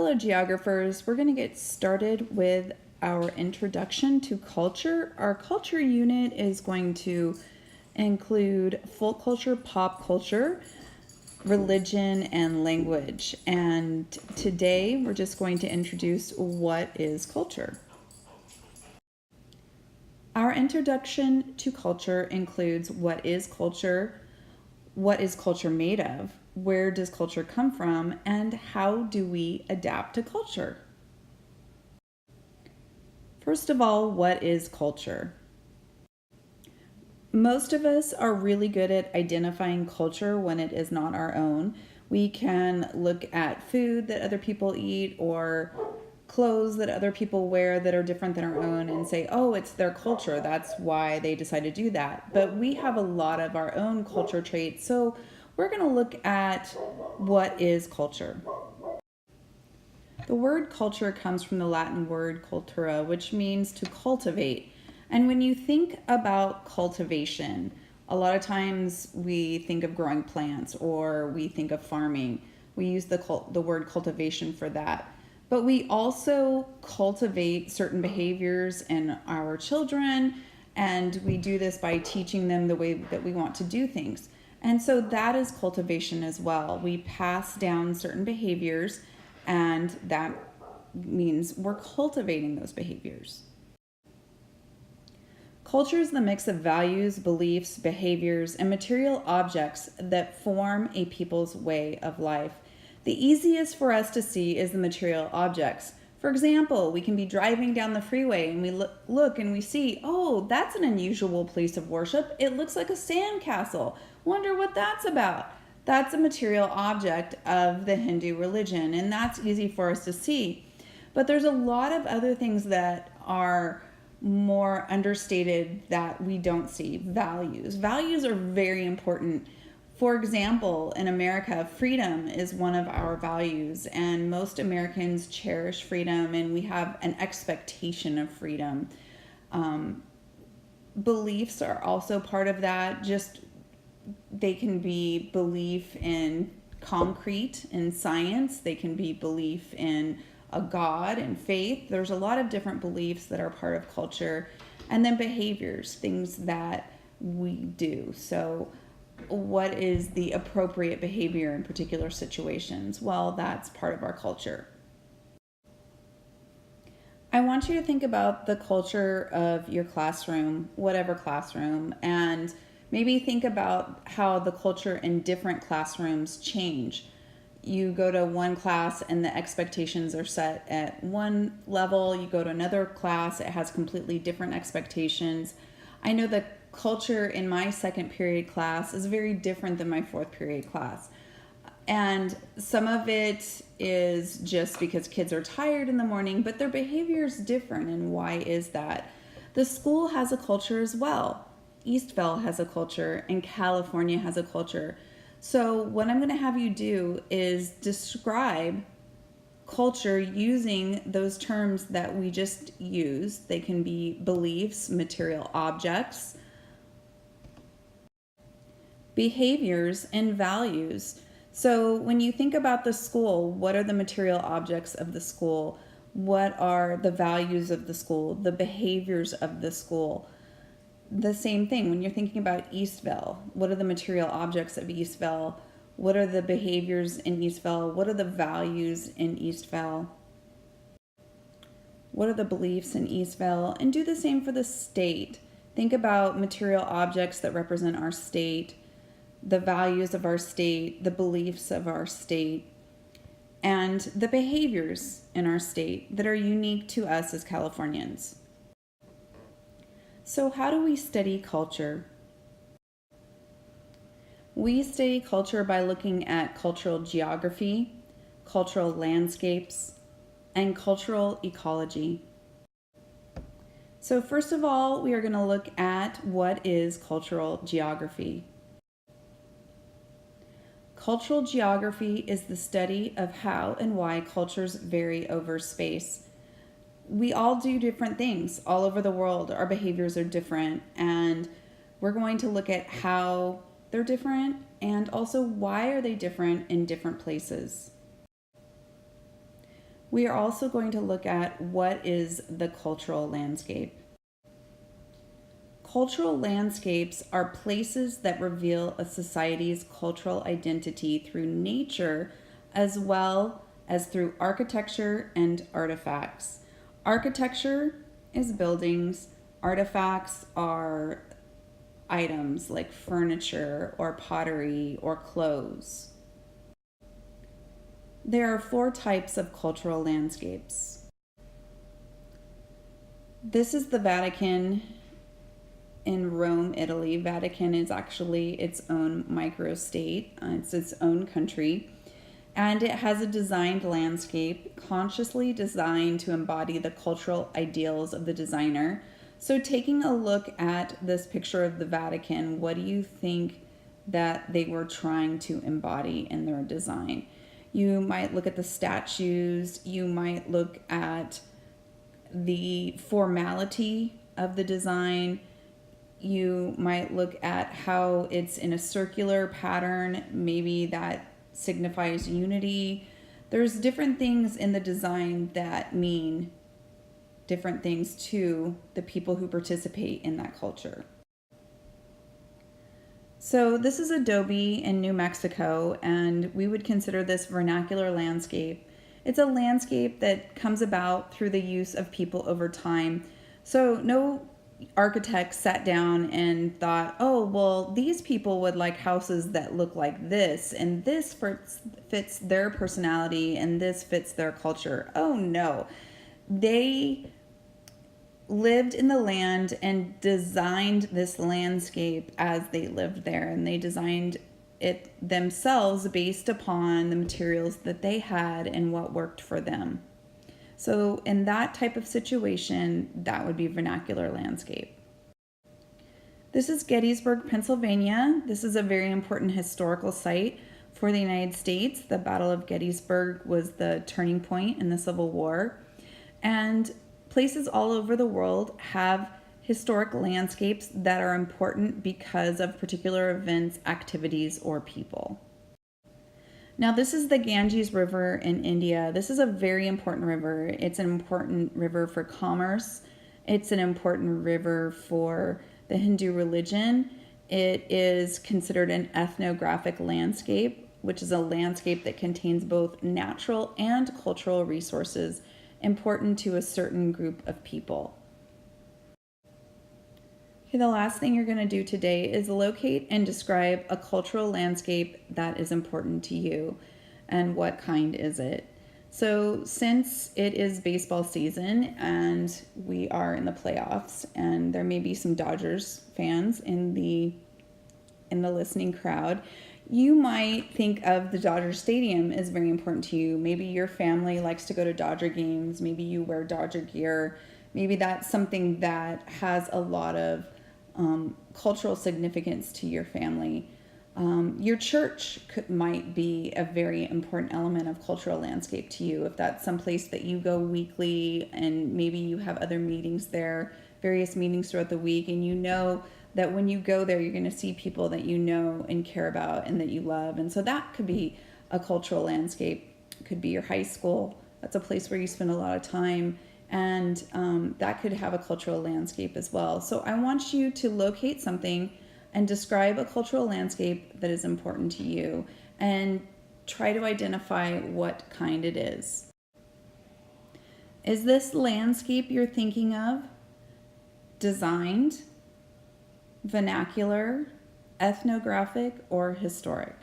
Hello, geographers. We're going to get started with our introduction to culture. Our culture unit is going to include folk culture, pop culture, religion, and language. And today we're just going to introduce what is culture. Our introduction to culture includes what is culture made of, where does culture come from, and how do we adapt to culture? First of all, what is culture? Most of us are really good at identifying culture when it is not our own. We can look at food that other people eat or clothes that other people wear that are different than our own and say, oh, it's their culture. That's why they decided to do that. But we have a lot of our own culture traits. So we're going to look at what is culture. The word culture comes from the Latin word cultura, which means to cultivate. And when you think about cultivation, a lot of times we think of growing plants or we think of farming. We use the word cultivation for that. But we also cultivate certain behaviors in our children, and we do this by teaching them the way that we want to do things. And so that is cultivation as well. We pass down certain behaviors, and that means we're cultivating those behaviors. Culture is the mix of values, beliefs, behaviors, and material objects that form a people's way of life. The easiest for us to see is the material objects. For example, we can be driving down the freeway and we look and we see, oh, that's an unusual place of worship. It looks like a sandcastle. Wonder what that's about. That's a material object of the Hindu religion, and that's easy for us to see. But there's a lot of other things that are more understated that we don't see. Values. Values are very important. For example, in America, freedom is one of our values, and most Americans cherish freedom, and we have an expectation of freedom. Beliefs are also part of that. Just they can be belief in concrete, in science. They can be belief in a God and faith. There's a lot of different beliefs that are part of culture. And then behaviors, things that we do. So what is the appropriate behavior in particular situations? Well, that's part of our culture. I want you to think about the culture of your classroom, whatever classroom, and maybe think about how the culture in different classrooms change. You go to one class and the expectations are set at one level. You go to another class, it has completely different expectations. I know the culture in my second period class is very different than my fourth period class. And some of it is just because kids are tired in the morning, but their behavior is different. And why is that? The school has a culture as well. Eastvale has a culture and California has a culture. So what I'm going to have you do is describe culture using those terms that we just used. They can be beliefs, material objects, behaviors, and values. So when you think about the school, what are the material objects of the school? What are the values of the school? The behaviors of the school? The same thing when you're thinking about Eastvale. What are the material objects of Eastvale? What are the behaviors in Eastvale? What are the values in Eastvale? What are the beliefs in Eastvale? And do the same for the state. Think about material objects that represent our state, the values of our state, the beliefs of our state, and the behaviors in our state that are unique to us as Californians. So how do we study culture? We study culture by looking at cultural geography, cultural landscapes, and cultural ecology. So first of all, we are going to look at what is cultural geography. Cultural geography is the study of how and why cultures vary over space. We all do different things all over the world. Our behaviors are different, and we're going to look at how they're different and also why are they different in different places. We are also going to look at what is the cultural landscape. Cultural landscapes are places that reveal a society's cultural identity through nature as well as through architecture and artifacts. Architecture is buildings, artifacts are items like furniture or pottery or clothes. There are 4 types of cultural landscapes. This is the Vatican in Rome, Italy. Vatican is actually its own microstate. It's its own country. And it has a designed landscape, consciously designed to embody the cultural ideals of the designer. So taking a look at this picture of the Vatican, what do you think that they were trying to embody in their design? You might look at the statues, you might look at the formality of the design, you might look at how it's in a circular pattern, maybe that signifies unity. There's different things in the design that mean different things to the people who participate in that culture. So this is Adobe in New Mexico, and we would consider this vernacular landscape. It's a landscape that comes about through the use of people over time. So no architect sat down and thought, oh, well, these people would like houses that look like this, and this fits their personality, and this fits their culture. Oh, no. They lived in the land and designed this landscape as they lived there, and they designed it themselves based upon the materials that they had and what worked for them. So in that type of situation, that would be vernacular landscape. This is Gettysburg, Pennsylvania. This is a very important historical site for the United States. The Battle of Gettysburg was the turning point in the Civil War. And places all over the world have historic landscapes that are important because of particular events, activities, or people. Now, this is the Ganges River in India. This is a very important river. It's an important river for commerce. It's an important river for the Hindu religion. It is considered an ethnographic landscape, which is a landscape that contains both natural and cultural resources important to a certain group of people. Okay, the last thing you're going to do today is locate and describe a cultural landscape that is important to you, and what kind is it. So since it is baseball season and we are in the playoffs, and there may be some Dodgers fans in the listening crowd, you might think of the Dodger Stadium as very important to you. Maybe your family likes to go to Dodger games. Maybe you wear Dodger gear. Maybe that's something that has a lot of cultural significance to your family. Your church might be a very important element of cultural landscape to you. If that's someplace that you go weekly and maybe you have other meetings there, various meetings throughout the week, and you know that when you go there, you're going to see people that you know and care about and that you love. And so that could be a cultural landscape. It could be your high school. That's a place where you spend a lot of time. And that could have a cultural landscape as well. So I want you to locate something and describe a cultural landscape that is important to you, and try to identify what kind it is. Is this landscape you're thinking of designed, vernacular, ethnographic, or historic?